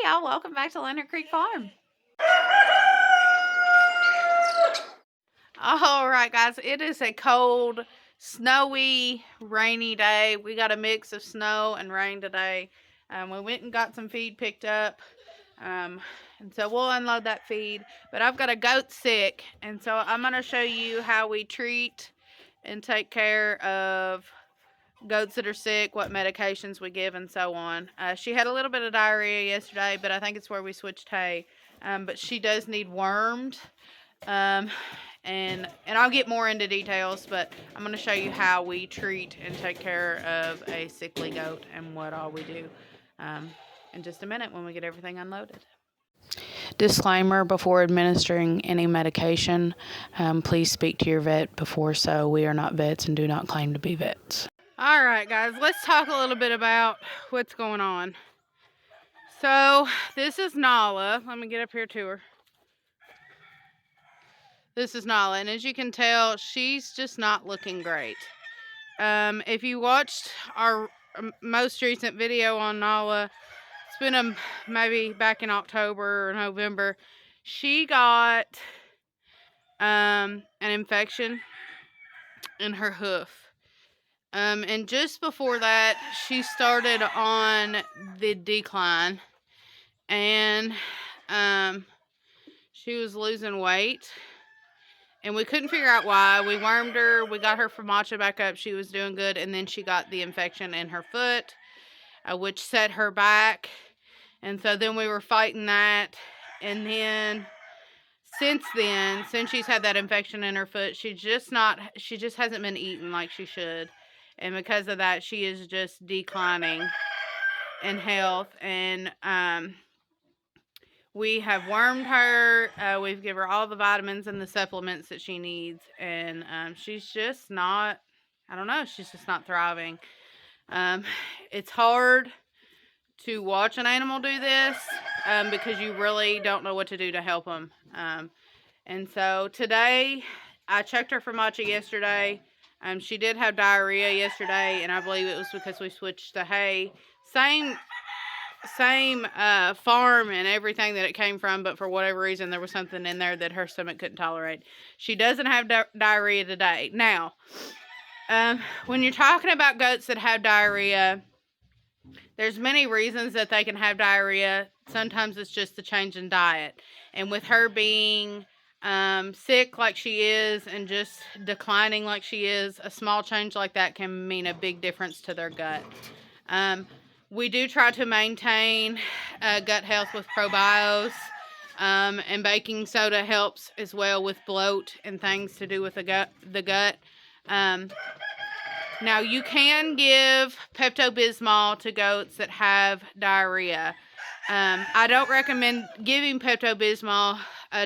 y'all, welcome back to Leonard Creek Farm. All right, guys, it is a cold, snowy, rainy day. We got a mix of snow and rain today. We went and got some feed picked up, and so we'll unload that feed. But I've got a goat sick, and so I'm going to show you how we treat and take care of goats that are sick, what medications we give, and so on. She had a little bit of diarrhea yesterday, but I think it's where we switched hay. But she does need wormed. And I'll get more into details, but I'm going to show you how we treat and take care of a sickly goat and what all we do in just a minute when we get everything unloaded. Disclaimer: before administering any medication, please speak to your vet before so. We are not vets and do not claim to be vets. All right, guys, let's talk a little bit about what's going on. So this is Nala. Let me get up here to her. This is Nala, and as you can tell, she's just not looking great. If you watched our most recent video on Nala, it's been maybe back in October or November, she got an infection in her hoof. And just before that, she started on the decline, and she was losing weight. And we couldn't figure out why. We wormed her. We got her Framacha back up. She was doing good. And then she got the infection in her foot, which set her back. And so then we were fighting that. And then since she's had that infection in her foot, she just hasn't been eating like she should. And because of that, she is just declining in health. And we have wormed her. We've given her all the vitamins and the supplements that she needs. And she's just not, I don't know, she's just not thriving. It's hard to watch an animal do this because you really don't know what to do to help them. And so today, I checked her Framacha yesterday. She did have diarrhea yesterday, and I believe it was because we switched to hay. Same farm and everything that it came from, but for whatever reason there was something in there that her stomach couldn't tolerate. She doesn't have diarrhea today. Now, when you're talking about goats that have diarrhea, there's many reasons that they can have diarrhea. Sometimes it's just the change in diet, and with her being sick like she is and just declining like she is, a small change like that can mean a big difference to their gut. We do try to maintain gut health with ProBios, and baking soda helps as well with bloat and things to do with the gut. Now, you can give Pepto-Bismol to goats that have diarrhea. I don't recommend giving Pepto-Bismol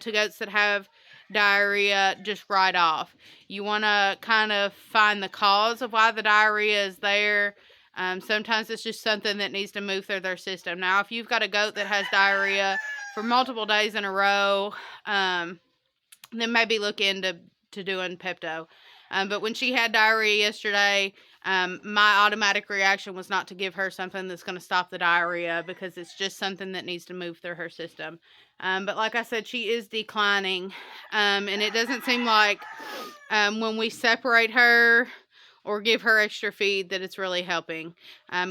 to goats that have diarrhea just right off. You want to kind of find the cause of why the diarrhea is there. Sometimes it's just something that needs to move through their system. Now, if you've got a goat that has diarrhea for multiple days in a row, then maybe look into doing Pepto. But when she had diarrhea yesterday, my automatic reaction was not to give her something that's going to stop the diarrhea because it's just something that needs to move through her system. But like I said, she is declining, and it doesn't seem like when we separate her or give her extra feed that it's really helping.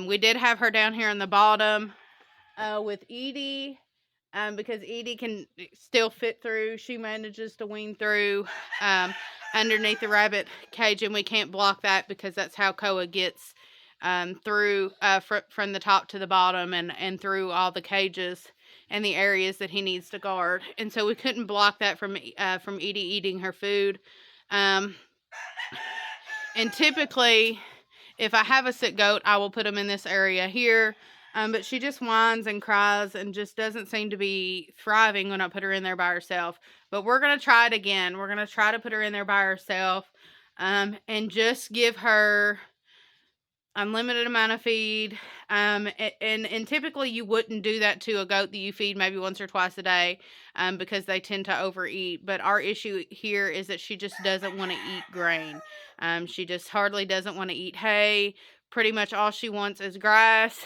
We did have her down here in the bottom with Edie, because Edie can still fit through. She manages to wean through underneath the rabbit cage, and we can't block that because that's how Koa gets through from the top to the bottom and through all the cages and the areas that he needs to guard. And so we couldn't block that from Edie eating her food. And typically, if I have a sick goat, I will put them in this area here. But she just whines and cries and just doesn't seem to be thriving when I put her in there by herself. But we're going to try it again. We're going to try to put her in there by herself and just give her unlimited amount of feed. And typically you wouldn't do that to a goat that you feed maybe once or twice a day because they tend to overeat. But our issue here is that she just doesn't want to eat grain. She just hardly doesn't want to eat hay. Pretty much all she wants is grass.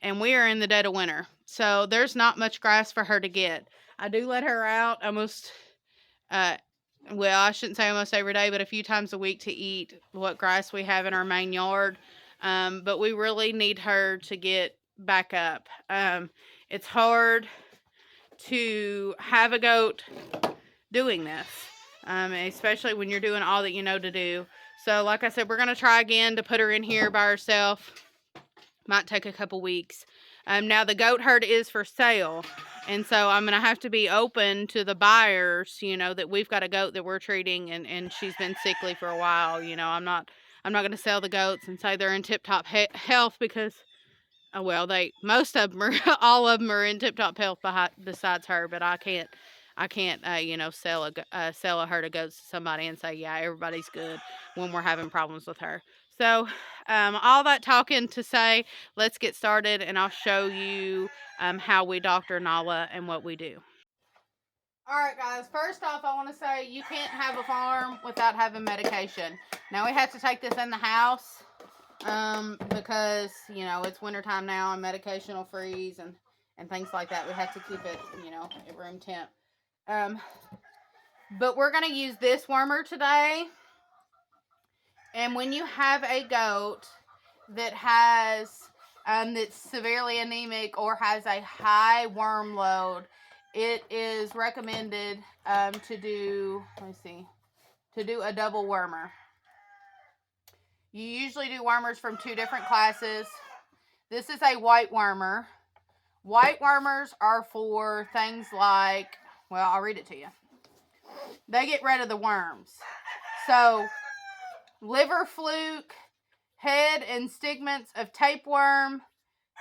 and we are in the dead of winter. So there's not much grass for her to get. I do let her out almost, well, I shouldn't say almost every day, but a few times a week to eat what grass we have in our main yard. But we really need her to get back up. It's hard to have a goat doing this, especially when you're doing all that you know to do. So, like I said, we're going to try again to put her in here by herself. Might take a couple weeks. Now, the goat herd is for sale. And so I'm going to have to be open to the buyers, that we've got a goat that we're treating and she's been sickly for a while. I'm not going to sell the goats and say they're in tip-top health because, well, most of them are, all of them are in tip-top health besides her, but I can't, sell a herd of goats to somebody and say, yeah, everybody's good when we're having problems with her. So, all that talking to say, let's get started and I'll show you how we doctor Nala and what we do. All right, guys. First off, I want to say you can't have a farm without having medication. Now, we have to take this in the house because, it's wintertime now and medication will freeze and things like that. We have to keep it, at room temp. But we're going to use this wormer today. And when you have a goat that has that's severely anemic or has a high worm load, it is recommended to do a double wormer. You usually do wormers from 2 different classes. This is a white wormer. White wormers are for things like, well, I'll read it to you. They get rid of the worms. So, liver fluke, head and stigmates of tapeworm,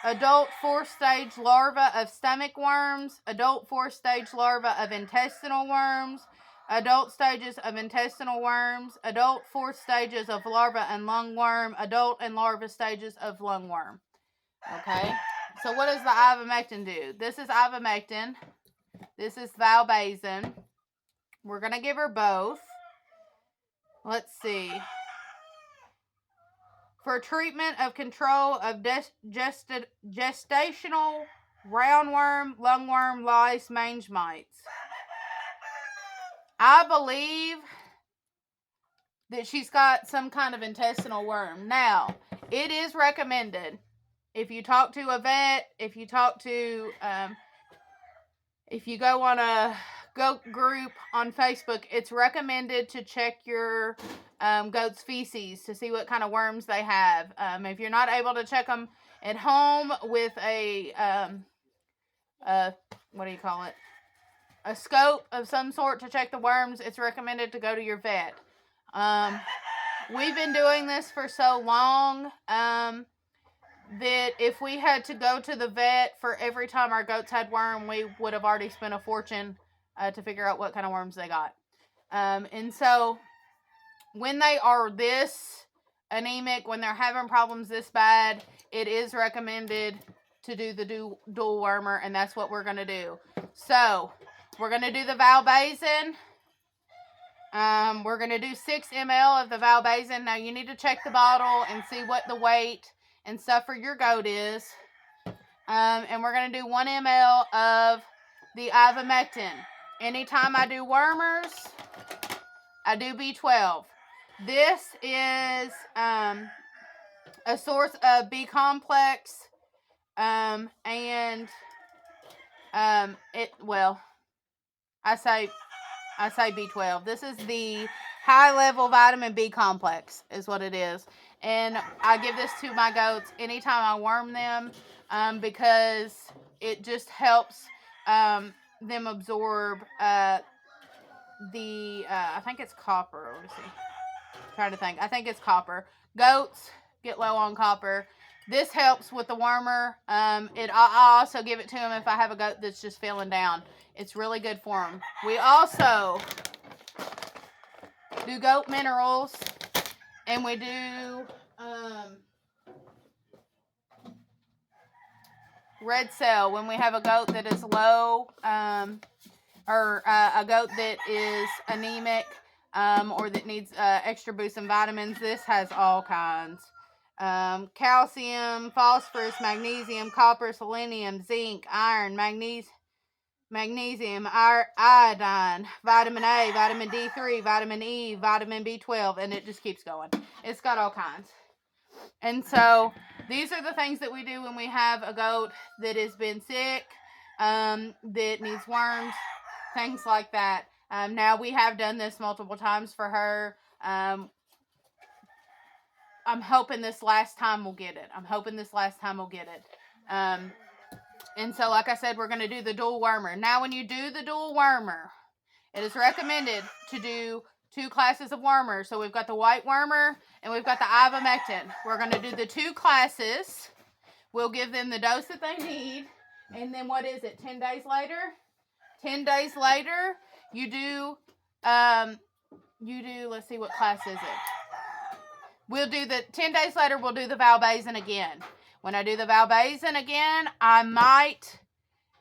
adult 4th-stage larva of stomach worms, adult 4th-stage larva of intestinal worms, adult stages of intestinal worms, adult 4th stages of larva and lungworm, adult and larva stages of lungworm. Okay? So what does the ivermectin do? This is ivermectin. This is valbazen. We're going to give her both. Let's see. For treatment of control of gestational roundworm, lungworm, lice, mange mites. I believe that she's got some kind of intestinal worm. Now, it is recommended if you talk to a vet, if you go on a goat group on Facebook, it's recommended to check your goat's feces to see what kind of worms they have. If you're not able to check them at home with a scope of some sort to check the worms, it's recommended to go to your vet. We've been doing this for so long that if we had to go to the vet for every time our goats had worm, we would have already spent a fortune to figure out what kind of worms they got. And so when they are this anemic, when they're having problems this bad, it is recommended to do the dual wormer, and that's what we're going to do. So we're going to do the valbazen. We're going to do 6 ml of the valbazen. Now you need to check the bottle and see what the weight and stuff for your goat is. And we're going to do 1 ml of the ivermectin. Anytime I do wormers, I do B12. This is a source of B complex. I say B12. This is the high level vitamin B complex is what it is. And I give this to my goats anytime I worm them because it just helps them absorb I think it's copper. Let me see. I'm trying to think. I think it's copper. Goats get low on copper. This helps with the wormer. I also give it to them if I have a goat that's just feeling down. It's really good for them. We also do goat minerals, and we do red cell when we have a goat that is low, or a goat that is anemic, or that needs extra boost in vitamins. This has all kinds. calcium, phosphorus, magnesium, copper, selenium, zinc, iron, magnesium, iodine, vitamin A, vitamin D3, vitamin E, vitamin B12, and it just keeps going. It's got all kinds. And so these are the things that we do when we have a goat that has been sick, that needs worms, things like that. Now we have done this multiple times for her. I'm hoping this last time we'll get it. And so, like I said, we're going to do the dual wormer. Now, when you do the dual wormer, it is recommended to do 2 classes of wormer. So we've got the white wormer and we've got the ivermectin. We're going to do the 2 classes. We'll give them the dose that they need. And then what is it, 10 days later? 10 days later, you do, let's see, what class is it? We'll do 10 days later, we'll do the Valbazen again. When I do the Valbazen again, I might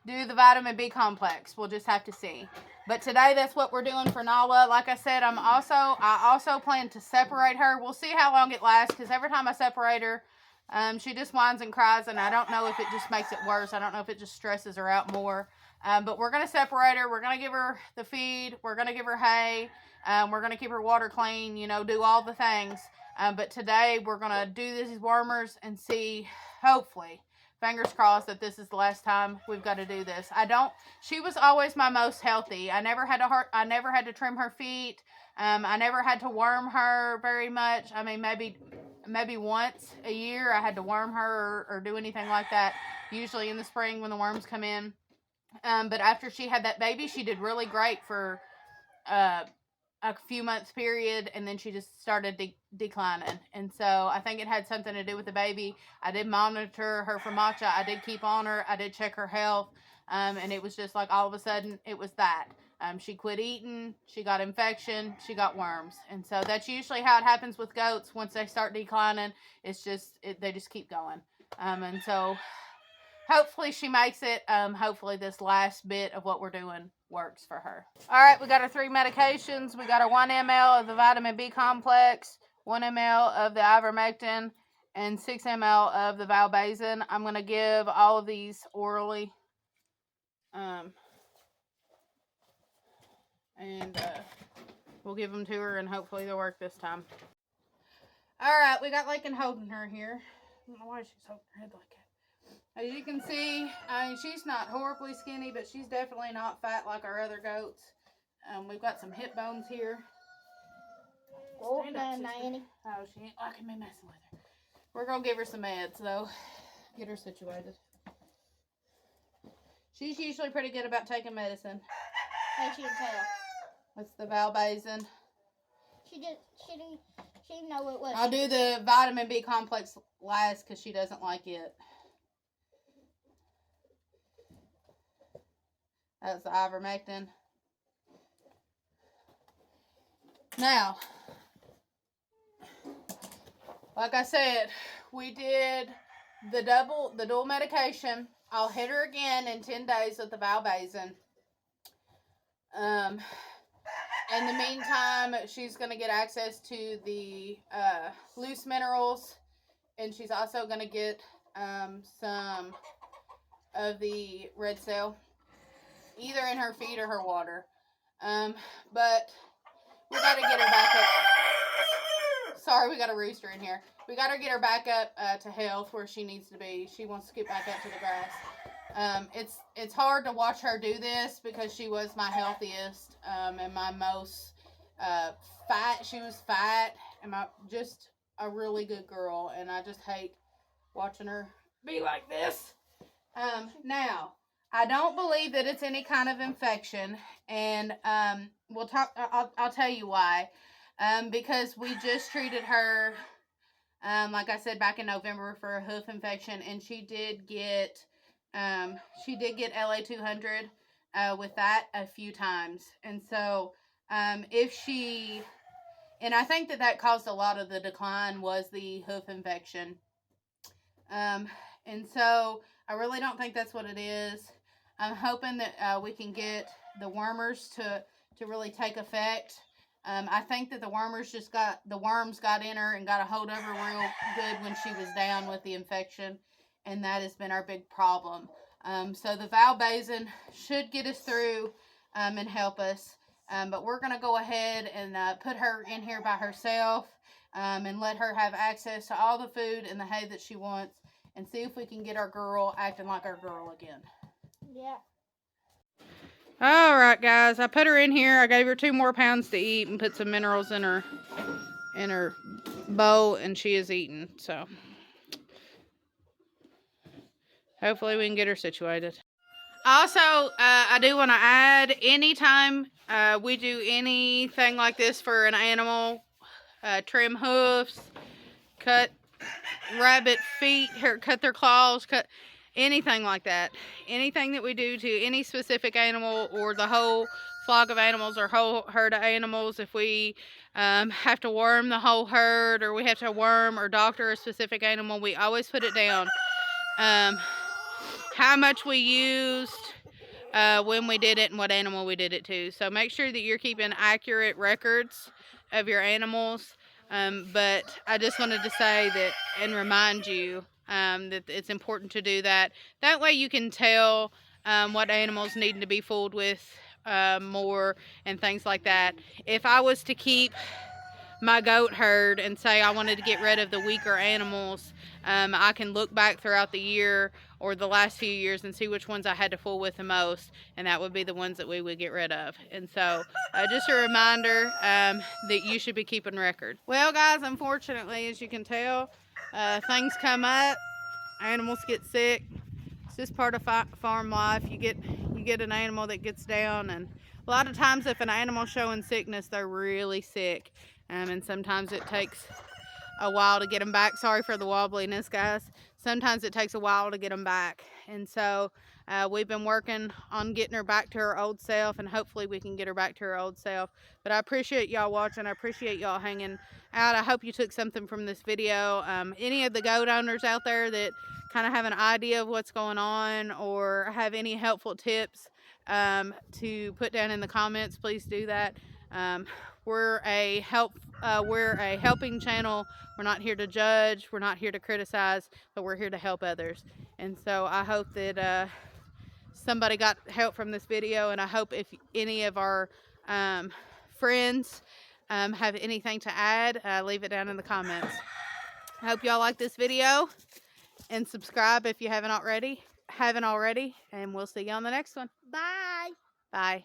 do the vitamin B complex. We'll just have to see. But today, that's what we're doing for Nala. Like I said, I also plan to separate her. We'll see how long it lasts, because every time I separate her, she just whines and cries, and I don't know if it just makes it worse. I don't know if it just stresses her out more. But we're going to separate her. We're going to give her the feed. We're going to give her hay. We're going to keep her water clean, do all the things. But today, we're going to do these wormers and see, hopefully, fingers crossed, that this is the last time we've got to do this. She was always my most healthy. I never had to trim her feet. I never had to worm her very much. I mean, maybe once a year I had to worm her or do anything like that, usually in the spring when the worms come in. But after she had that baby, she did really great for a few months period, and then she just started declining. And so I think it had something to do with the baby. I did monitor her for matcha. I did keep on her. I did check her health. And it was just like all of a sudden it was that. She quit eating, she got infection, she got worms. And so that's usually how it happens with goats. Once they start declining, they just keep going. And so hopefully she makes it. Hopefully this last bit of what we're doing works for her. All right, we got our 3 medications. We got our 1 ml of the vitamin B complex, 1 ml of the ivermectin, and 6 ml of the Valbazen. I'm going to give all of these orally. And we'll give them to her, and hopefully they'll work this time. All right, we got Lincoln holding her here. I don't know why she's holding her head like that. As you can see, she's not horribly skinny, but she's definitely not fat like our other goats. We've got some hip bones here. Oh, Nanny. Oh, she ain't liking me messing with her. We're going to give her some meds, though. Get her situated. She's usually pretty good about taking medicine. As you can tell. That's the Valbazen. She didn't know what it was. I'll do the vitamin B complex last because she doesn't like it. That's the ivermectin. Now, like I said, we did the dual medication. I'll hit her again in 10 days with the Valbazen. In the meantime, she's going to get access to the loose minerals, and she's also going to get some of the red cell, either in her feed or her water. But we got to get her back up. Sorry, we got a rooster in here. We got to get her back up to health where she needs to be. She wants to get back up to the grass. It's hard to watch her do this because she was my healthiest and my most fat. She was fat and just a really good girl, and I just hate watching her be like this. Now, I don't believe that it's any kind of infection, and we'll talk. I'll tell you why. Because we just treated her, like I said, back in November for a hoof infection, and she did get LA200 with that a few times. And so and I think that caused a lot of the decline was the hoof infection. And so I really don't think that's what it is. I'm hoping that we can get the wormers to really take effect. I think that the worms got in her and got a hold of her real good when she was down with the infection, and that has been our big problem. So the Valbazen should get us through and help us. But we're going to go ahead and put her in here by herself and let her have access to all the food and the hay that she wants, and see if we can get our girl acting like our girl again. Yeah. All right, guys, I put her in here. I gave her 2 more pounds to eat and put some minerals in her bowl, and she is eating. So hopefully we can get her situated. Also, I do want to add, anytime we do anything like this for an animal, trim hoofs, cut rabbit feet, cut their claws, cut anything like that, anything that we do to any specific animal or the whole flock of animals or whole herd of animals, if we have to worm the whole herd, or we have to worm or doctor a specific animal, we always put it down, how much we used, when we did it, and what animal we did it to. So make sure that you're keeping accurate records of your animals. But I just wanted to say that and remind you that it's important to do that. That way you can tell what animals need to be fooled with more and things like that. If I was to keep my goat herd and say I wanted to get rid of the weaker animals, I can look back throughout the year or the last few years and see which ones I had to fool with the most, and that would be the ones that we would get rid of. And so just a reminder that you should be keeping record. Well, guys, unfortunately, as you can tell, things come up, animals get sick. It's just part of farm life. You get an animal that gets down, and a lot of times if an animal's showing sickness, they're really sick, and sometimes it takes a while to get them back. Sorry for the wobbliness, guys. Sometimes it takes a while to get them back, and so we've been working on getting her back to her old self, and hopefully we can get her back to her old self. But I appreciate y'all watching. I appreciate y'all hanging out. I hope you took something from this video. Any of the goat owners out there that kind of have an idea of what's going on or have any helpful tips to put down in the comments, please do that. We're a helping channel. We're not here to judge, we're not here to criticize, but we're here to help others. And so I hope that somebody got help from this video, and I hope if any of our friends have anything to add, leave it down in the comments. I hope y'all like this video, and subscribe if you haven't already, and we'll see you on the next one. Bye. Bye.